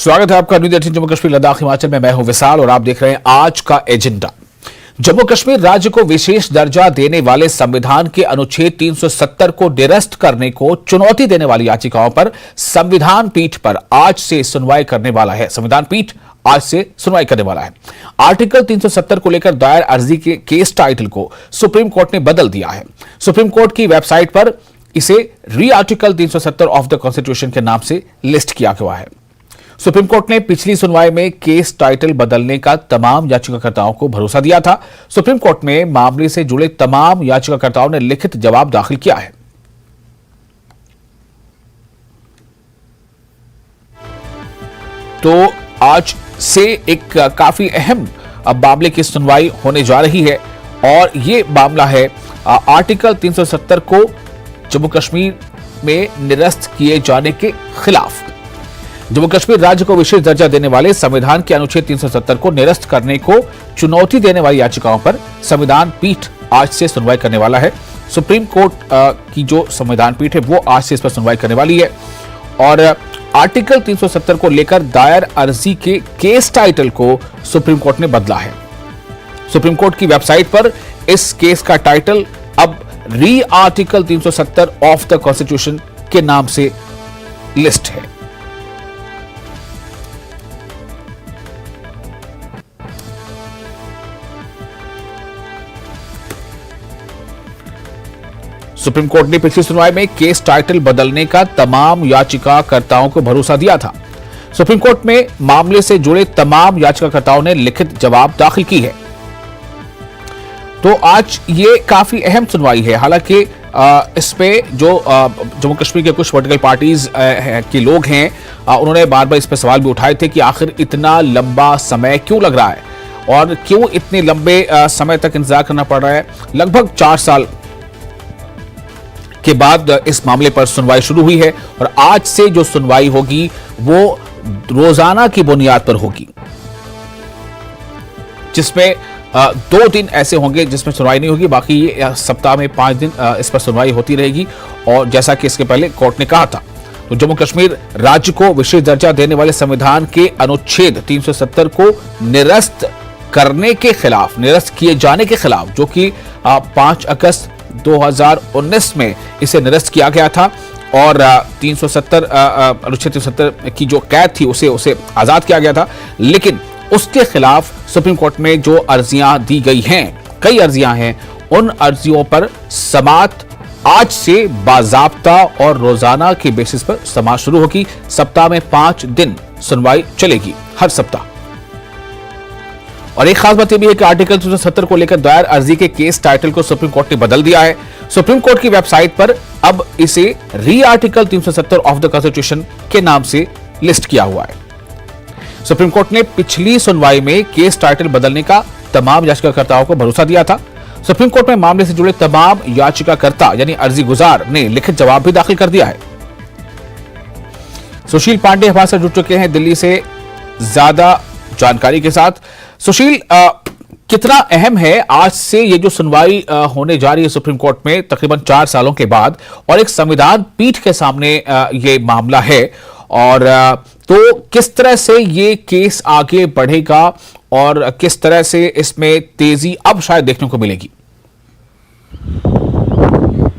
स्वागत है आपका न्यूज़ 18 जम्मू कश्मीर लद्दाख हिमाचल में। मैं हूं विशाल और आप देख रहे हैं आज का एजेंडा। जम्मू कश्मीर राज्य को विशेष दर्जा देने वाले संविधान के अनुच्छेद 370 को निरस्त करने को चुनौती देने वाली याचिकाओं पर संविधान पीठ पर आज से सुनवाई करने वाला है। संविधान पीठ आज से सुनवाई करने वाला है। आर्टिकल 370 को लेकर दायर अर्जी के केस टाइटल को सुप्रीम कोर्ट ने बदल दिया है। सुप्रीम कोर्ट की वेबसाइट पर इसे री आर्टिकल 370 ऑफ द कॉन्स्टिट्यूशन के नाम से लिस्ट किया गया है। सुप्रीम कोर्ट ने पिछली सुनवाई में केस टाइटल बदलने का तमाम याचिकाकर्ताओं को भरोसा दिया था। सुप्रीम कोर्ट में मामले से जुड़े तमाम याचिकाकर्ताओं ने लिखित जवाब दाखिल किया है। तो आज से एक काफी अहम मामले की सुनवाई होने जा रही है और यह मामला है आर्टिकल 370 को जम्मू कश्मीर में निरस्त किए जाने के खिलाफ। जम्मू कश्मीर राज्य को विशेष दर्जा देने वाले संविधान के अनुच्छेद 370 को निरस्त करने को चुनौती देने वाली याचिकाओं पर संविधान पीठ आज से सुनवाई करने वाला है। सुप्रीम कोर्ट की जो संविधान पीठ है वो आज से इस पर सुनवाई करने वाली है और आर्टिकल 370 को लेकर दायर अर्जी के केस टाइटल को सुप्रीम कोर्ट ने बदला है। सुप्रीम कोर्ट की वेबसाइट पर इस केस का टाइटल अब री आर्टिकल 370 ऑफ द कॉन्स्टिट्यूशन के नाम से लिस्ट है। सुप्रीम कोर्ट ने पिछली सुनवाई में केस टाइटल बदलने का तमाम याचिकाकर्ताओं को भरोसा दिया था। सुप्रीम कोर्ट में मामले से जुड़े तमाम याचिकाकर्ताओं ने लिखित जवाब दाखिल की है। तो आज ये काफी अहम सुनवाई है। हालांकि इस पे जो जम्मू कश्मीर के कुछ पॉलिटिकल पार्टीज के लोग हैं उन्होंने बार बार इस पे सवाल भी उठाए थे कि आखिर इतना लंबा समय क्यों लग रहा है और क्यों इतने लंबे समय तक इंतजार करना पड़ रहा है। लगभग 4 साल के बाद इस मामले पर सुनवाई शुरू हुई है और आज से जो सुनवाई होगी वो रोजाना की बुनियाद पर होगी, जिसमें 2 दिन ऐसे होंगे जिसमें सुनवाई नहीं होगी, बाकी ये सप्ताह में 5 दिन इस पर सुनवाई होती रहेगी। और जैसा कि इसके पहले कोर्ट ने कहा था, तो जम्मू कश्मीर राज्य को विशेष दर्जा देने वाले संविधान के अनुच्छेद 370 को निरस्त करने के खिलाफ, निरस्त किए जाने के खिलाफ, जो कि 5 अगस्त 2019 में इसे निरस्त किया गया था और 370 अनुच्छेद 370 की जो कैद थी उसे आजाद किया गया था। लेकिन उसके खिलाफ सुप्रीम कोर्ट में जो अर्जियां दी गई हैं, कई अर्जियां हैं, उन अर्जियों पर समाअत आज से बाजाब्ता और रोजाना के बेसिस पर समाअत शुरू होगी। सप्ताह में 5 दिन सुनवाई चलेगी, हर सप्ताह। और एक खास बात यह भी है कि आर्टिकल 370 को लेकर दायर अर्जी के केस टाइटल को सुप्रीम कोर्ट ने बदल दिया है। सुप्रीम कोर्ट की वेबसाइट पर अब इसे री आर्टिकल 370 ऑफ द कॉन्स्टिट्यूशन के नाम से लिस्ट किया हुआ है। सुप्रीम कोर्ट ने पिछली सुनवाई में केस टाइटल बदलने का तमाम याचिकाकर्ताओं को भरोसा दिया था। सुप्रीम कोर्ट में मामले से जुड़े तमाम याचिकाकर्ता यानी अर्जी गुजार ने लिखित जवाब भी दाखिल कर दिया है। सुशील पांडे हमारे साथ जुड़ चुके हैं दिल्ली से ज्यादा जानकारी के साथ। सुशील, कितना अहम है आज से ये जो सुनवाई होने जा रही है सुप्रीम कोर्ट में तकरीबन 4 सालों के बाद, और एक संविधान पीठ के सामने ये मामला है, और तो किस तरह से ये केस आगे बढ़ेगा और किस तरह से इसमें तेजी अब शायद देखने को मिलेगी?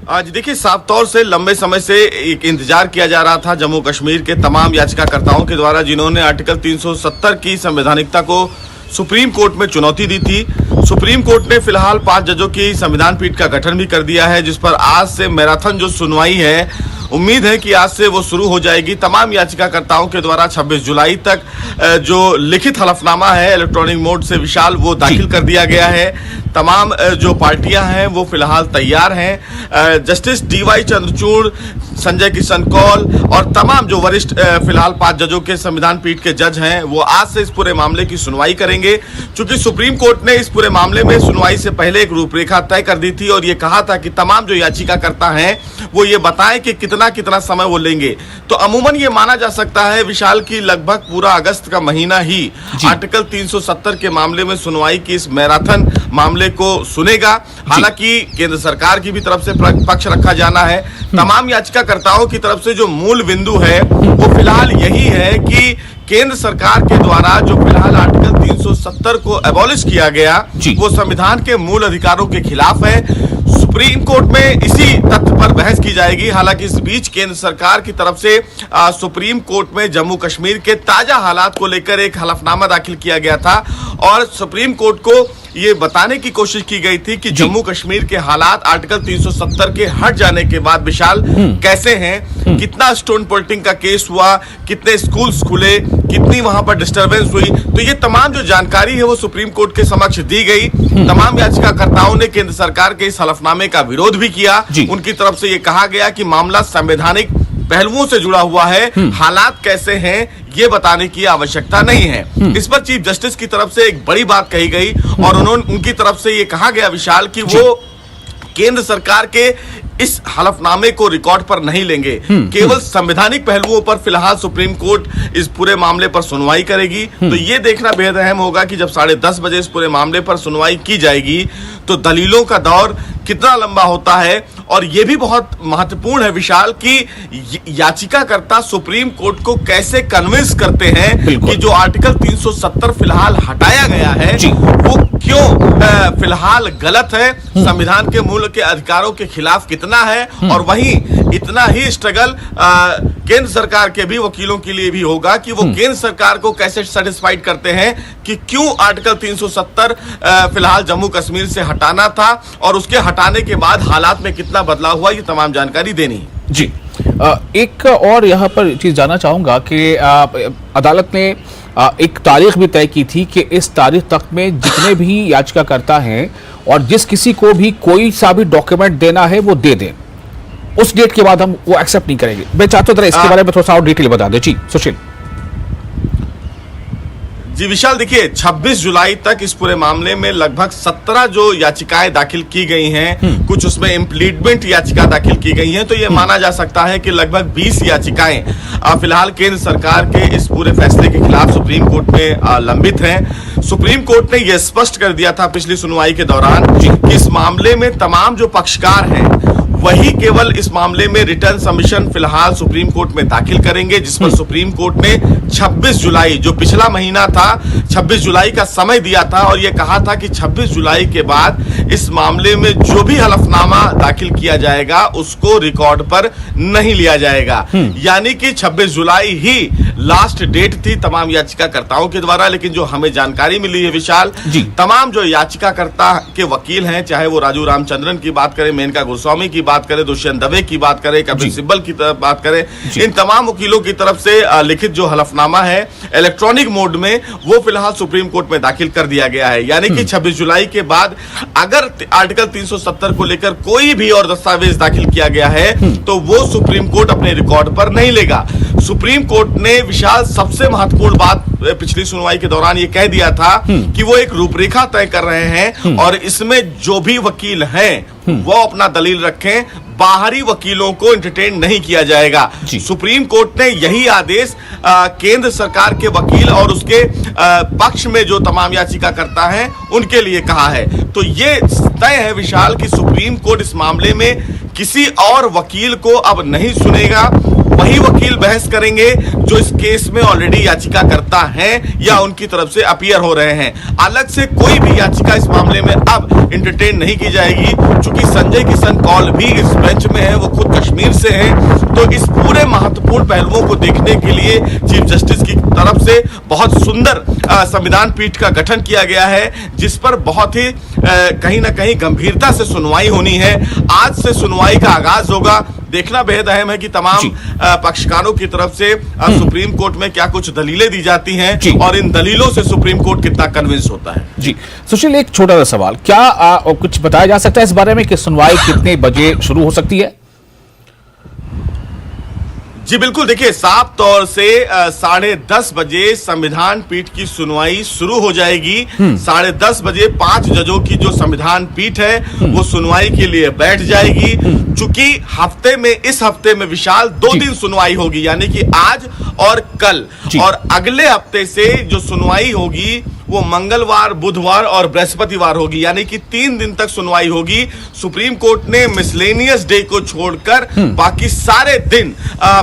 आज देखिए, साफ तौर से लंबे समय से एक इंतजार किया जा रहा था जम्मू कश्मीर के तमाम याचिकाकर्ताओं के द्वारा, जिन्होंने आर्टिकल 370 की संवैधानिकता को सुप्रीम कोर्ट में चुनौती दी थी। सुप्रीम कोर्ट ने फिलहाल 5 जजों की संविधान पीठ का गठन भी कर दिया है, जिस पर आज से मैराथन जो सुनवाई है, उम्मीद है कि आज से वो शुरू हो जाएगी। तमाम याचिकाकर्ताओं के द्वारा 26 जुलाई तक जो लिखित हलफनामा है इलेक्ट्रॉनिक मोड से विशाल, वो दाखिल कर दिया गया है। तमाम जो पार्टियां हैं वो फिलहाल तैयार हैं। जस्टिस DY चंद्रचूड़, संजय किशन कौल और तमाम जो वरिष्ठ फिलहाल 5 जजों के संविधान पीठ के जज हैं, वो आज से इस पूरे मामले की सुनवाई करेंगे। चूंकि सुप्रीम कोर्ट ने इस पूरे मामले में सुनवाई से पहले एक रूपरेखा तय कर दी थी और ये कहा था कि तमाम जो याचिकाकर्ता हैं वो ये बताएं कि कितना समय वो लेंगे। तो अमूमन ये माना जा सकता है विशाल की लगभग पूरा अगस्त का महीना ही आर्टिकल 370 के मामले में सुनवाई की इस मैराथन मामले को सुनेगा। हालांकि केंद्र सरकार की भी तरफ से पक्ष रखा जाना है। तमाम याचिकाकर्ताओं की तरफ से जो मूल बिंदु है वो फिलहाल यही है कि केंद्र सरकार के द्वारा जो फिलहाल आर्टिकल 370 को एबॉलिश किया गया वो संविधान के मूल अधिकारों के खिलाफ है। सुप्रीम कोर्ट में इसी तथ्य पर बहस की जाएगी। हालांकि इस बीच केंद्र सरकार की तरफ से सुप्रीम कोर्ट में जम्मू कश्मीर के ताजा हालात को लेकर एक हलफनामा दाखिल किया गया था और सुप्रीम कोर्ट को ये बताने की कोशिश की गई थी कि जम्मू कश्मीर के हालात आर्टिकल 370 के हट जाने के बाद विशाल कैसे हैं, कितना स्टोन पोल्टिंग का केस हुआ, कितने स्कूल्स खुले, कितनी वहां पर डिस्टरबेंस हुई। तो ये तमाम जो जानकारी है वो सुप्रीम कोर्ट के समक्ष दी गई। तमाम याचिकाकर्ताओं ने केंद्र सरकार के इस हलफनामे का विरोध भी किया। उनकी तरफ से ये कहा गया कि मामला संवैधानिक पहलुओं से जुड़ा हुआ है, हालात कैसे हैं ये बताने की आवश्यकता नहीं है। इस पर चीफ जस्टिस की तरफ से एक बड़ी बात कही गई और उनकी तरफ से ये कहा गया विशाल कि वो केंद्र सरकार के इस हलफनामे को रिकॉर्ड पर नहीं लेंगे, केवल संवैधानिक पहलुओं पर फिलहाल सुप्रीम कोर्ट इस पूरे मामले पर सुनवाई करेगी। तो ये देखना बेहद अहम होगा कि जब 10:30 बजे इस पूरे मामले पर सुनवाई की जाएगी तो दलीलों का दौर कितना लंबा होता है। और यह भी बहुत महत्वपूर्ण है विशाल कि याचिकाकर्ता सुप्रीम कोर्ट को कैसे कन्विंस करते हैं कि जो आर्टिकल 370 फिलहाल हटाया गया है वो क्यों फिलहाल गलत है, संविधान के मूल के अधिकारों के खिलाफ कितना है। और वहीं इतना ही स्ट्रगल केंद्र सरकार के भी वकीलों के लिए भी होगा कि वो केंद्र सरकार को कैसे सेटिस्फाइड करते हैं कि क्यों आर्टिकल 370 फिलहाल जम्मू कश्मीर से हटाना था और उसके हटाने के बाद हालात में कितना बदलाव हुआ, ये तमाम जानकारी देनी है। जी एक और यहाँ पर चीज जानना चाहूंगा कि अदालत ने एक तारीख भी तय की थी कि इस तारीख तक में जितने भी याचिकाकर्ता हैं और जिस किसी को भी कोई सा भी डॉक्यूमेंट देना है वो दे दें, उस डेट के बाद हम वो एक्सेप्ट नहीं करेंगे। मैं चाहता हूं इसके बारे में थोड़ा सा और डिटेल बता दें। जी सुशील। जी विशाल, देखिए 26 जुलाई तक इस पूरे मामले में लगभग 17 जो याचिकाएं दाखिल की गई हैं, कुछ उसमें इम्प्लीडमेंट याचिका दाखिल की गई हैं, तो ये माना जा सकता है कि लगभग 20 याचिकाएं फिलहाल केंद्र सरकार के इस पूरे फैसले के खिलाफ सुप्रीम कोर्ट में लंबित हैं। सुप्रीम कोर्ट ने यह स्पष्ट कर दिया था पिछली सुनवाई के दौरान कि इस मामले में तमाम जो पक्षकार हैं वही केवल इस मामले में रिटर्न सबमिशन फिलहाल सुप्रीम कोर्ट में दाखिल करेंगे, जिस पर सुप्रीम कोर्ट ने 26 जुलाई जो पिछला महीना था 26 जुलाई का समय दिया था और यह कहा था कि 26 जुलाई के बाद इस मामले में जो भी हलफनामा दाखिल किया जाएगा उसको रिकॉर्ड पर नहीं लिया जाएगा। यानी कि 26 जुलाई ही लास्ट डेट थी तमाम याचिकाकर्ताओं के द्वारा। लेकिन जो हमें जानकारी मिली है विशाल, तमाम जो याचिकाकर्ता के वकील हैं, चाहे वो राजू रामचंद्रन की बात करें, मेनका गोस्वामी की बात करें, दुष्यंत दवे की बात करें, कपिल सिब्बल की बात करें, इन तमाम वकीलों की तरफ से लिखित जो हलफनामा है इलेक्ट्रॉनिक मोड में वो फिलहाल सुप्रीम कोर्ट में दाखिल कर दिया गया है। यानी कि 26 जुलाई के बाद अगर आर्टिकल 370 को लेकर कोई भी और दस्तावेज दाखिल किया गया है तो वो सुप्रीम कोर्ट अपने रिकॉर्ड पर नहीं लेगा। सुप्रीम कोर्ट ने विशाल सबसे महत्वपूर्ण बात पिछली सुनवाई के दौरान ये कह दिया था कि वो एक रूपरेखा तय कर रहे हैं और इसमें जो भी वकील हैं वो अपना दलील रखें, बाहरी वकीलों को एंटरटेन नहीं किया जाएगा। सुप्रीम कोर्ट ने यही आदेश केंद्र सरकार के वकील और उसके पक्ष में जो तमाम याचिकाकर्ता हैं उनके लिए कहा है। तो ये तय है विशाल कि सुप्रीम कोर्ट इस मामले में किसी और वकील को अब नहीं सुनेगा, वही वकील बहस करेंगे जो इस केस में ऑलरेडी याचिकाकर्ता हैं या उनकी तरफ से अपीयर हो रहे हैं। अलग से कोई भी याचिका इस मामले में अब एंटरटेन नहीं की जाएगी। चूंकि संजय किशन कौल भी इस बेंच में है, वो खुद कश्मीर से हैं, तो इस पूरे महत्वपूर्ण पहलुओं को देखने के लिए चीफ जस्टिस की तरफ से बहुत सुंदर संविधान पीठ का गठन किया गया है, जिस पर बहुत ही कहीं ना कहीं गंभीरता से सुनवाई होनी है। आज से सुनवाई का आगाज होगा। देखना बेहद अहम है कि तमाम पक्षकारों की तरफ से सुप्रीम कोर्ट में क्या कुछ दलीलें दी जाती हैं और इन दलीलों से सुप्रीम कोर्ट कितना कन्विंस होता है। जी सुशील, एक छोटा सा सवाल, क्या कुछ बताया जा सकता है इस बारे में कि सुनवाई कितने बजे शुरू हो सकती है? जी बिल्कुल, देखिए साफ तौर से 10:30 बजे संविधान पीठ की सुनवाई शुरू हो जाएगी। 10:30 बजे 5 जजों की जो संविधान पीठ है वो सुनवाई के लिए बैठ जाएगी। चूंकि इस हफ्ते में विशाल 2 दिन सुनवाई होगी, यानी कि आज और कल, और अगले हफ्ते से जो सुनवाई होगी वो मंगलवार, बुधवार और बृहस्पतिवार होगी, यानी कि 3 दिन तक सुनवाई होगी। सुप्रीम कोर्ट ने मिसलेनियस डे को छोड़कर बाकी सारे दिन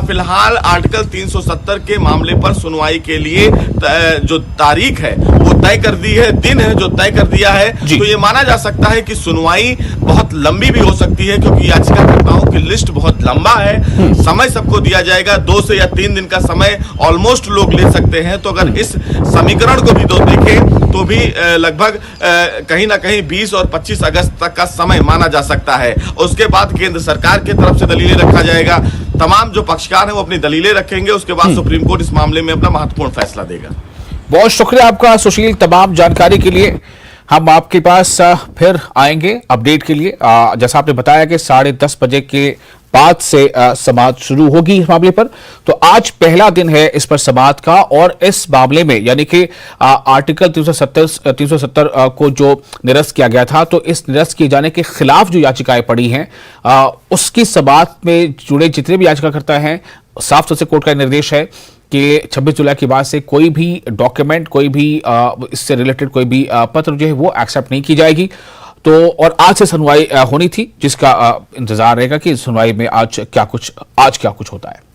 फिलहाल आर्टिकल 370 के मामले पर सुनवाई के लिए जो तारीख है वो तय कर दी है, दिन है जो तय कर दिया है। तो ये माना जा सकता है कि सुनवाई बहुत लंबी भी हो सकती है, क्योंकि याचिकाकर्ताओं की लिस्ट बहुत लंबा है। समय सबको दिया जाएगा, 2 से या 3 दिन का समय ऑलमोस्ट लोग ले सकते हैं। तो अगर इस समीकरण को भी देखें तो भी लगभग कहीं ना कहीं 20 और 25 अगस्त तक का समय माना जा सकता है। उसके बाद केंद्र सरकार की तरफ से दलीलें रखा जाएगा, तमाम जो पक्षकार हैं वो अपनी दलीलें रखेंगे, उसके बाद सुप्रीम कोर्ट इस मामले में अपना महत्वपूर्ण फैसला देगा। बहुत शुक्रिया आपका सुशील, तमाम जानकारी के लिए। हम आपके पास फिर आएंगे अपडेट के लिए। जैसा आपने बताया कि 10:30 बजे के बाद से समाअत शुरू होगी इस मामले पर। तो आज पहला दिन है इस पर समाअत का, और इस मामले में यानी कि आर्टिकल 370 को जो निरस्त किया गया था, तो इस निरस्त किए जाने के खिलाफ जो याचिकाएं पड़ी हैं उसकी समाअत में जुड़े जितने भी याचिकाकर्ता हैं, साफ तौर से कोर्ट का निर्देश है कि 26 जुलाई के बाद से कोई भी डॉक्यूमेंट, कोई भी इससे रिलेटेड कोई भी पत्र जो है वो एक्सेप्ट नहीं की जाएगी। तो और आज से सुनवाई होनी थी, जिसका इंतजार रहेगा कि सुनवाई में आज क्या कुछ होता है।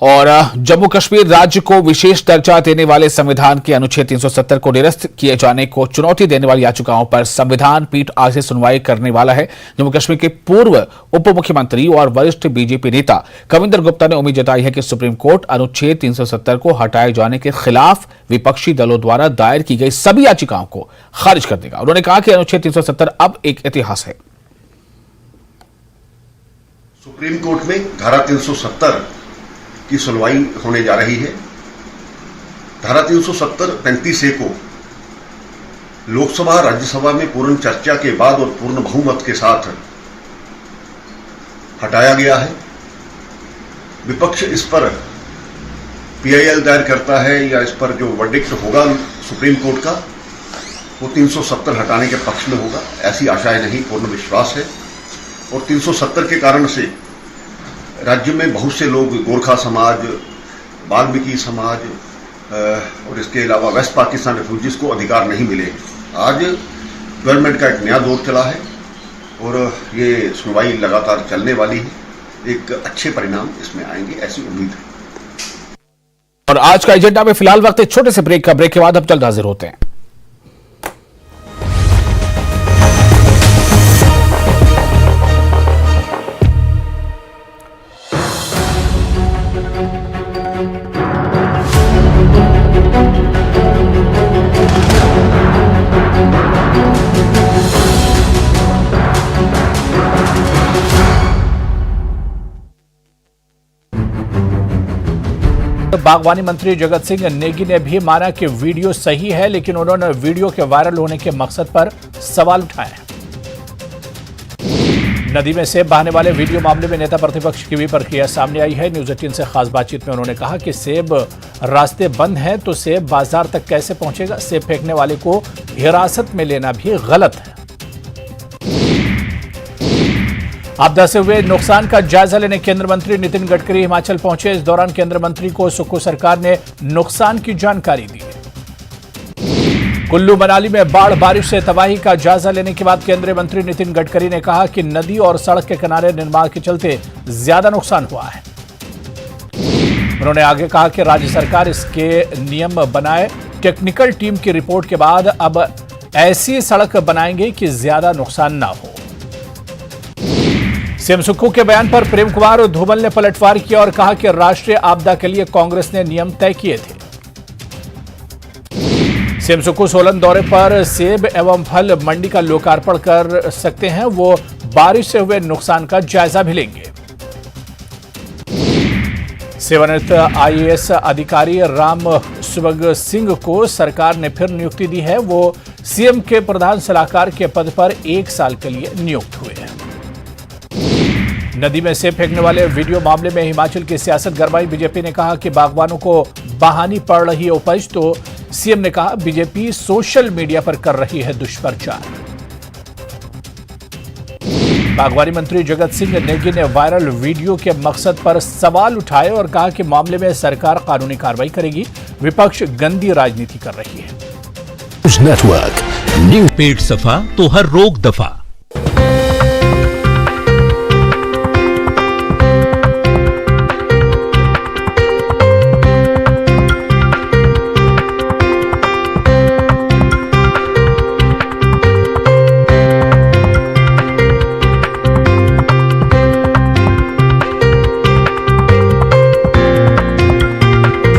और जम्मू कश्मीर राज्य को विशेष दर्जा देने वाले संविधान के अनुच्छेद 370 को निरस्त किए जाने को चुनौती देने वाली याचिकाओं पर संविधान पीठ आज से सुनवाई करने वाला है। जम्मू कश्मीर के पूर्व उप मुख्यमंत्री और वरिष्ठ बीजेपी नेता कविंदर गुप्ता ने उम्मीद जताई है कि सुप्रीम कोर्ट अनुच्छेद 370 को हटाए जाने के खिलाफ विपक्षी दलों द्वारा दायर की गई सभी याचिकाओं को खारिज कर देगा। उन्होंने कहा कि अनुच्छेद 370 अब एक इतिहास है। सुप्रीम कोर्ट में धारा 370 की सुनवाई होने जा रही है। धारा 370 35A को लोकसभा राज्यसभा में पूर्ण चर्चा के बाद और पूर्ण बहुमत के साथ हटाया गया है। विपक्ष इस पर PIL दायर करता है या इस पर जो वर्डिक्ट होगा सुप्रीम कोर्ट का वो 370 हटाने के पक्ष में होगा, ऐसी आशाएं नहीं, पूर्ण विश्वास है। और 370 के कारण से राज्य में बहुत से लोग, गोरखा समाज, वाल्मीकि समाज और इसके अलावा वेस्ट पाकिस्तान रेफ्यूजीज को अधिकार नहीं मिले। आज गवर्नमेंट का एक नया दौर चला है और ये सुनवाई लगातार चलने वाली है। एक अच्छे परिणाम इसमें आएंगे, ऐसी उम्मीद है। और आज का एजेंडा में फिलहाल वक्त एक छोटे से ब्रेक का, ब्रेक के बाद हम जल्द हाजिर होते हैं। बागवानी मंत्री जगत सिंह नेगी ने भी माना कि वीडियो सही है, लेकिन उन्होंने वीडियो के वायरल होने के मकसद पर सवाल उठाए। नदी में सेब बहाने वाले वीडियो मामले में नेता प्रतिपक्ष की भी प्रक्रिया सामने आई है। न्यूज 18 से खास बातचीत में उन्होंने कहा कि सेब रास्ते बंद हैं तो सेब बाजार तक कैसे पहुंचेगा। सेब फेंकने वाले को हिरासत में लेना भी गलत है। आपदा से हुए नुकसान का जायजा लेने केंद्र मंत्री नितिन गडकरी हिमाचल पहुंचे। इस दौरान केंद्र मंत्री को सुक्खू सरकार ने नुकसान की जानकारी दी। कुल्लू मनाली में बाढ़ बारिश से तबाही का जायजा लेने के बाद केंद्रीय मंत्री नितिन गडकरी ने कहा कि नदी और सड़क के किनारे निर्माण के चलते ज्यादा नुकसान हुआ है। उन्होंने आगे कहा कि राज्य सरकार इसके नियम बनाए। टेक्निकल टीम की रिपोर्ट के बाद अब ऐसी सड़क बनाएंगे कि ज्यादा नुकसान ना हो। सीएम सुक्खू के बयान पर प्रेम कुमार और धूमल ने पलटवार किया और कहा कि राष्ट्रीय आपदा के लिए कांग्रेस ने नियम तय किए थे। सीएम सुक्खू सोलन दौरे पर सेब एवं फल मंडी का लोकार्पण कर सकते हैं। वो बारिश से हुए नुकसान का जायजा भी लेंगे। सेवानिवृत्त IAS अधिकारी राम सुबग सिंह को सरकार ने फिर नियुक्ति दी है। वो सीएम के प्रधान सलाहकार के पद पर 1 साल के लिए नियुक्त हुए हैं। नदी में सेब फेंकने वाले वीडियो मामले में हिमाचल की सियासत गरमाई। बीजेपी ने कहा कि बागवानों को बहानी पड़ रही है उपज, तो सीएम ने कहा बीजेपी सोशल मीडिया पर कर रही है दुष्प्रचार। बागवानी मंत्री जगत सिंह नेगी ने वायरल वीडियो के मकसद पर सवाल उठाए और कहा कि मामले में सरकार कानूनी कार्रवाई करेगी, विपक्ष गंदी राजनीति कर रही है। नेटवर्क न्यू पेट सफा तो हर रोग दफा।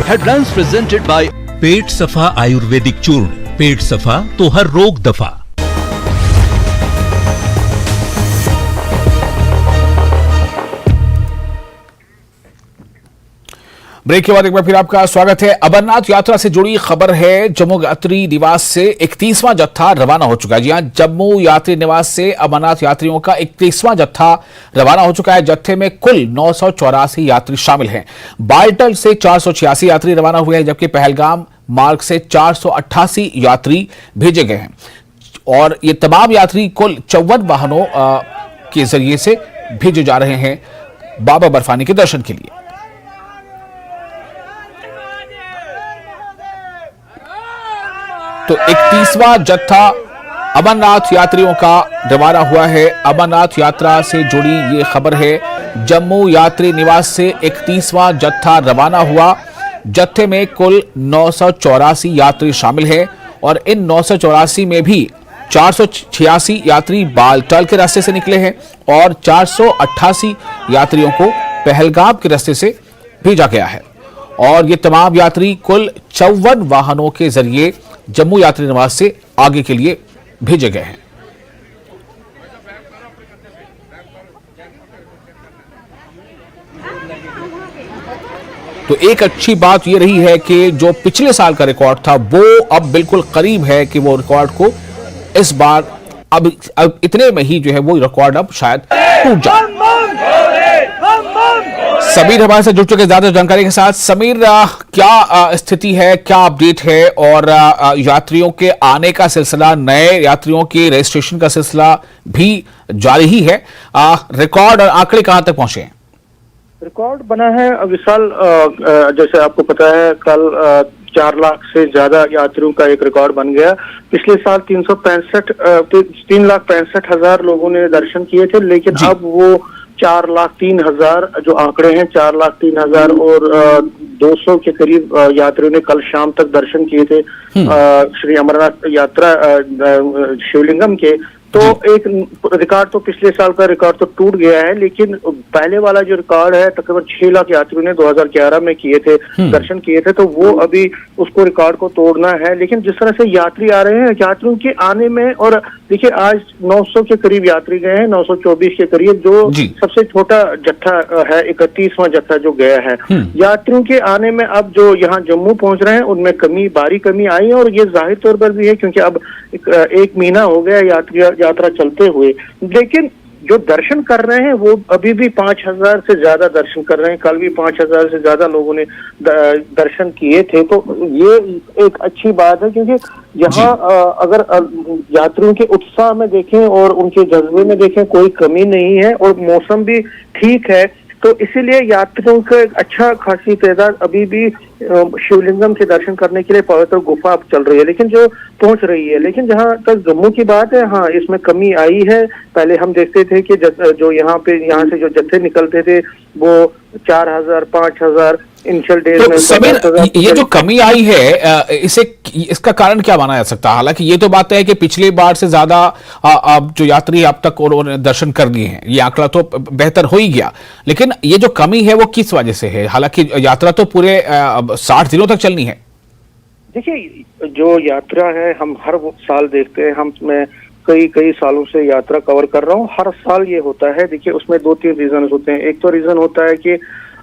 Headlines presented by पेट सफा आयुर्वेदिक चूर्ण। पेट सफा तो हर रोग दफा। ब्रेक के बाद एक बार फिर आपका स्वागत है। अमरनाथ यात्रा से जुड़ी खबर है। जम्मू यात्री निवास से 31वां जत्था रवाना हो चुका है। जी हां, जम्मू यात्री निवास से अमरनाथ यात्रियों का 31वां जत्था रवाना हो चुका है। जत्थे में कुल 984 यात्री शामिल हैं। बाल्टल से 486 यात्री रवाना हुए हैं, जबकि पहलगाम मार्ग से 488 यात्री भेजे गए हैं। और ये तमाम यात्री कुल 54 वाहनों के जरिए से भेजे जा रहे हैं बाबा बर्फानी के दर्शन के लिए। तो 31वां जत्था अमरनाथ यात्रियों का रवाना हुआ है। अमरनाथ यात्रा से जुड़ी ये खबर है। जम्मू यात्री निवास से 31वां जत्था रवाना हुआ। जत्थे में कुल 984 यात्री शामिल हैं और इन 984 में भी 486 यात्री बालटाल के रास्ते से निकले हैं और 488 यात्रियों को पहलगाम के रास्ते से भेजा गया है। और ये तमाम यात्री कुल 54 वाहनों के जरिए जम्मू यात्री निवास से आगे के लिए भेजे गए हैं। तो एक अच्छी बात यह रही है कि जो पिछले साल का रिकॉर्ड था वो अब बिल्कुल करीब है कि वो रिकॉर्ड को इस बार अब इतने में ही जो है वो रिकॉर्ड अब शायद टूट जाए। समीर हमारे से जुड़ चुके ज्यादा जानकारी के साथ। समीर, क्या स्थिति है, क्या अपडेट है और यात्रियों के आने का सिलसिला, नए यात्रियों के रजिस्ट्रेशन का सिलसिला भी जारी ही है। रिकॉर्ड और आंकड़े कहां तक पहुंचे हैं? रिकॉर्ड बना है विशाल। जैसे आपको पता है कल 4 लाख से ज्यादा यात्रियों का एक रिकॉर्ड बन गया। पिछले साल 3,65,000 लोगों ने दर्शन किए थे, लेकिन अब वो 4,03,000 जो आंकड़े हैं, 4,03,000 और 200 के करीब यात्रियों ने कल शाम तक दर्शन किए थे श्री अमरनाथ यात्रा शिवलिंगम के। तो एक रिकॉर्ड तो पिछले साल का रिकॉर्ड तो टूट गया है, लेकिन पहले वाला जो रिकॉर्ड है तकरीबन 6 लाख यात्रियों ने 2011 में किए थे, दर्शन किए थे, तो वो अभी उसको रिकॉर्ड को तोड़ना है। लेकिन जिस तरह से यात्री आ रहे हैं, यात्रियों के आने में, और देखिए आज 900 के करीब यात्री गए हैं, 924 के करीब, जो सबसे छोटा जत्था है, 31वां जत्था जो गया है। यात्रियों के आने में अब जो यहाँ जम्मू पहुंच रहे हैं उनमें भारी कमी आई है, और ये जाहिर तौर पर भी है क्योंकि अब एक महीना हो गया यात्रा चलते हुए। लेकिन जो दर्शन कर रहे हैं वो अभी भी 5,000 से ज्यादा दर्शन कर रहे हैं। कल भी 5,000 से ज्यादा लोगों ने दर्शन किए थे। तो ये एक अच्छी बात है, क्योंकि यहाँ अगर यात्रियों के उत्साह में देखें और उनके जज्बे में देखें, कोई कमी नहीं है और मौसम भी ठीक है। तो इसीलिए यात्रियों का एक अच्छा खासी तादाद अभी भी शिवलिंगम के दर्शन करने के लिए पवित्र गुफा अब चल रही है, लेकिन जो पहुंच रही है। लेकिन जहां तक जम्मू की बात है, हाँ, इसमें कमी आई है। पहले हम देखते थे कि जो यहाँ से जो जत्थे निकलते थे वो 4,000, 5,000 इनिशियल डेज में। समीर, ये जो कमी आई है इसका कारण क्या माना जा सकता है? हालांकि ये तो बात है कि पिछली बार से ज्यादा जो यात्री अब तक उन्होंने दर्शन कर लिए हैं, ये आंकड़ा तो बेहतर हो ही गया, लेकिन ये जो कमी है वो किस वजह से है? हालांकि यात्रा तो पूरे 60 दिनों तक चलनी है। देखिए, जो यात्रा है हम हर साल देखते हैं। मैं कई सालों से यात्रा कवर कर रहा हूँ। हर साल ये होता है। देखिए, उसमें 2-3 रीजन होते हैं। एक तो रीजन होता है कि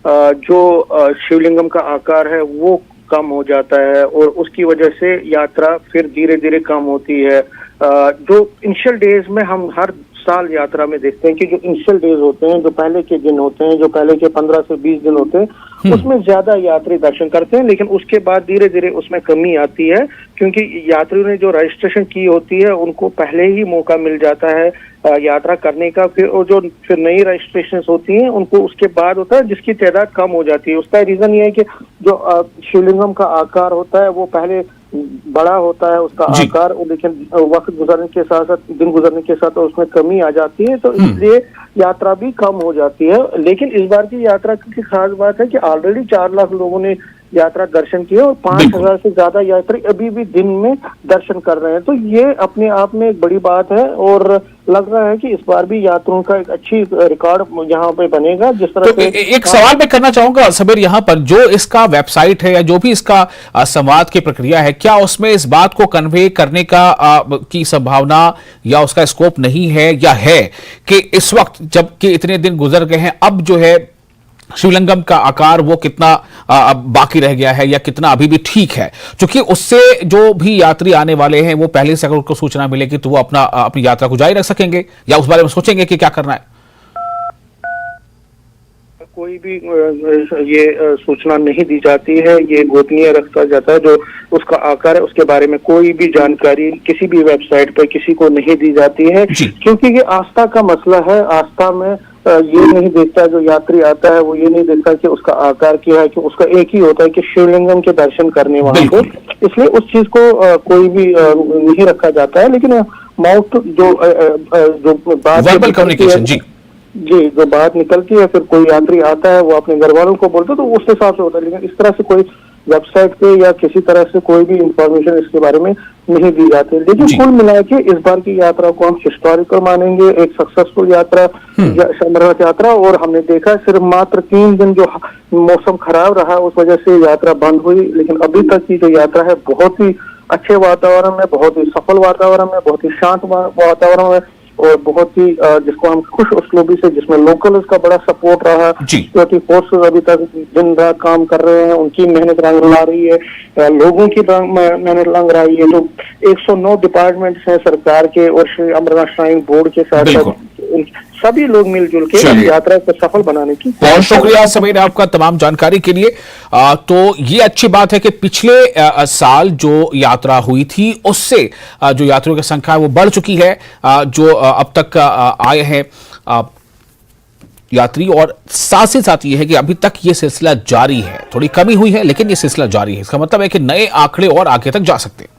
जो शिवलिंगम का आकार है वो कम हो जाता है और उसकी वजह से यात्रा फिर धीरे धीरे कम होती है। जो इनिशियल डेज में हम हर साल यात्रा में देखते हैं कि जो इनिशियल डेज होते हैं, जो पहले के दिन होते हैं, जो पहले के 15 से 20 दिन होते हैं, उसमें ज्यादा यात्री दर्शन करते हैं। लेकिन उसके बाद धीरे धीरे उसमें कमी आती है, क्योंकि यात्रियों ने जो रजिस्ट्रेशन की होती है उनको पहले ही मौका मिल जाता है यात्रा करने का। फिर वो जो फिर नई रजिस्ट्रेशन होती हैं उनको उसके बाद होता है, जिसकी तादाद कम हो जाती है। उसका रीजन ये है कि जो शिवलिंगम का आकार होता है वो पहले बड़ा होता है उसका आकार, लेकिन वक्त गुजरने के साथ साथ, दिन गुजरने के साथ उसमें कमी आ जाती है, तो इसलिए यात्रा भी कम हो जाती है। लेकिन इस बार की यात्रा की खास बात है कि ऑलरेडी 4 लाख लोगों ने यात्रा दर्शन किए और 5,000 से ज्यादा यात्री अभी भी दिन में दर्शन कर रहे हैं। तो ये अपने आप में एक बड़ी बात है और लग रहा है कि इस बार भी यात्रियों का एक अच्छी रिकॉर्ड यहाँ पे बनेगा। जिस तरह से एक सवाल मैं करना चाहूंगा सबीर, यहाँ पर जो इसका वेबसाइट है या जो भी इसका संवाद की प्रक्रिया है, क्या उसमें इस बात को कन्वे करने का की संभावना या उसका स्कोप नहीं है, या है कि इस वक्त जबकि इतने दिन गुजर गए हैं, अब जो है शिवलिंगम का आकार वो कितना बाकी रह गया है या कितना अभी भी ठीक है, क्योंकि उससे जो भी यात्री आने वाले हैं वो पहले से अगर उनको सूचना मिलेगी तो वो अपनी यात्रा को जारी रख सकेंगे या उस बारे में सोचेंगे कि क्या करना है? कोई भी ये सूचना नहीं दी जाती है, ये गोपनीय रखा जाता है। जो उसका आकार है उसके बारे में कोई भी जानकारी किसी भी वेबसाइट पर किसी को नहीं दी जाती है, क्योंकि ये आस्था का मसला है। आस्था में ये नहीं देखता, जो यात्री आता है वो ये नहीं देखता कि उसका आकार क्या है, कि उसका एक ही होता है कि शिवलिंगम के दर्शन करने वहां को, इसलिए उस चीज को कोई भी नहीं रखा जाता है। लेकिन माउथ जो बात जी जो बात निकलती है, फिर कोई यात्री आता है वो अपने घर वालों को बोलता है तो उस हिसाब से होता है। लेकिन इस तरह से कोई वेबसाइट पे या किसी तरह से कोई भी इंफॉर्मेशन इसके बारे में नहीं दी जाती। लेकिन कुल मिला के इस बार की यात्रा को हम हिस्टोरिकल मानेंगे, एक सक्सेसफुल यात्रा, अमरनाथ यात्रा। और हमने देखा सिर्फ मात्र 3 दिन जो मौसम खराब रहा उस वजह से यात्रा बंद हुई, लेकिन अभी तक की जो यात्रा है बहुत ही अच्छे वातावरण में, बहुत ही सफल वातावरण में, बहुत ही शांत वातावरण में और बहुत ही जिसको हम खुश उस्लूबी से, जिसमें लोकल उसका बड़ा सपोर्ट रहा। सिक्योरिटी फोर्सेस अभी तक दिन रात काम कर रहे हैं, उनकी मेहनत रंग ला रही है, लोगों की मेहनत रंग रही है। तो 109 डिपार्टमेंट्स हैं सरकार के और श्री अमरनाथ श्राइन बोर्ड के साथ सभी लोग मिलजुल के यात्रा को सफल बनाने की। बहुत शुक्रिया समीर आपका तमाम जानकारी के लिए। तो ये अच्छी बात है कि पिछले साल जो यात्रा हुई थी उससे जो यात्रियों की संख्या है वो बढ़ चुकी है, जो अब तक आए हैं यात्री, और साथ ही साथ ये है कि अभी तक ये सिलसिला जारी है। थोड़ी कमी हुई है लेकिन ये सिलसिला जारी है। इसका मतलब है कि नए आंकड़े और आगे तक जा सकते हैं।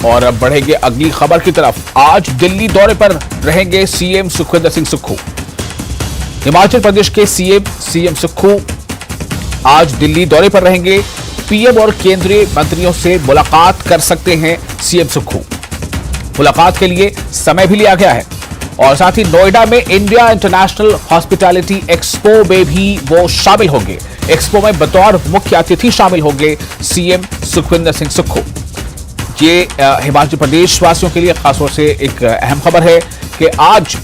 और अब बढ़ेंगे अगली खबर की तरफ। आज दिल्ली दौरे पर रहेंगे सीएम सुखविंदर सिंह सुक्खू। हिमाचल प्रदेश के सीएम सुक्खू आज दिल्ली दौरे पर रहेंगे। पीएम और केंद्रीय मंत्रियों से मुलाकात कर सकते हैं सीएम सुक्खू। मुलाकात के लिए समय भी लिया गया है और साथ ही नोएडा में इंडिया इंटरनेशनल हॉस्पिटैलिटी एक्सपो में भी वो शामिल होंगे। एक्सपो में बतौर मुख्य अतिथि शामिल होंगे सीएम सुखविंदर सिंह सुक्खू। ये हिमाचल प्रदेश वासियों के लिए खासतौर से एक अहम खबर है कि आज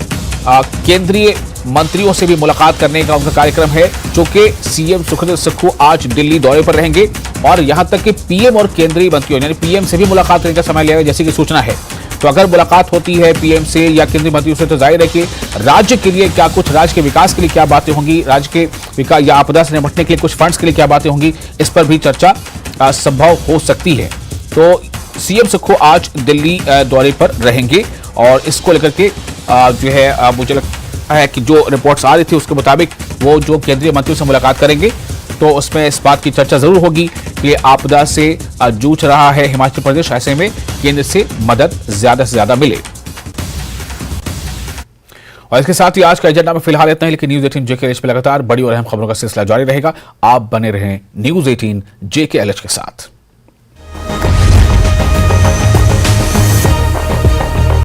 केंद्रीय मंत्रियों से भी मुलाकात करने का उनका कार्यक्रम है, जो कि सीएम सुखविंदर सुक्खू आज दिल्ली दौरे पर रहेंगे। और यहां तक कि पीएम और केंद्रीय मंत्रियों यानी पीएम से भी मुलाकात करने का समय लिया गया, जैसे कि सूचना है। तो अगर मुलाकात होती है पीएम से या केंद्रीय मंत्रियों से, तो जाहिर है कि राज्य के लिए क्या कुछ, राज्य के विकास के लिए क्या बातें होंगी, राज्य के विकास या आपदा से निपटने के लिए कुछ फंड्स के लिए क्या बातें होंगी, इस पर भी चर्चा संभव हो सकती है। तो सीएम सुक्खू आज दिल्ली दौरे पर रहेंगे और इसको लेकर के जो है मुझे लगता है कि जो रिपोर्ट्स आ रही थी उसके मुताबिक वो जो केंद्रीय मंत्रियों से मुलाकात करेंगे तो उसमें इस बात की चर्चा जरूर होगी कि आपदा से जूझ रहा है हिमाचल प्रदेश, ऐसे में केंद्र से मदद ज्यादा से ज्यादा मिले। और इसके साथ ही आज का एजेंडा में फिलहाल इतना ही, लेकिन न्यूज 18 JKLH पे लगातार बड़ी और अहम खबरों का सिलसिला जारी रहेगा। आप बने रहें न्यूज 18 JKLH के साथ।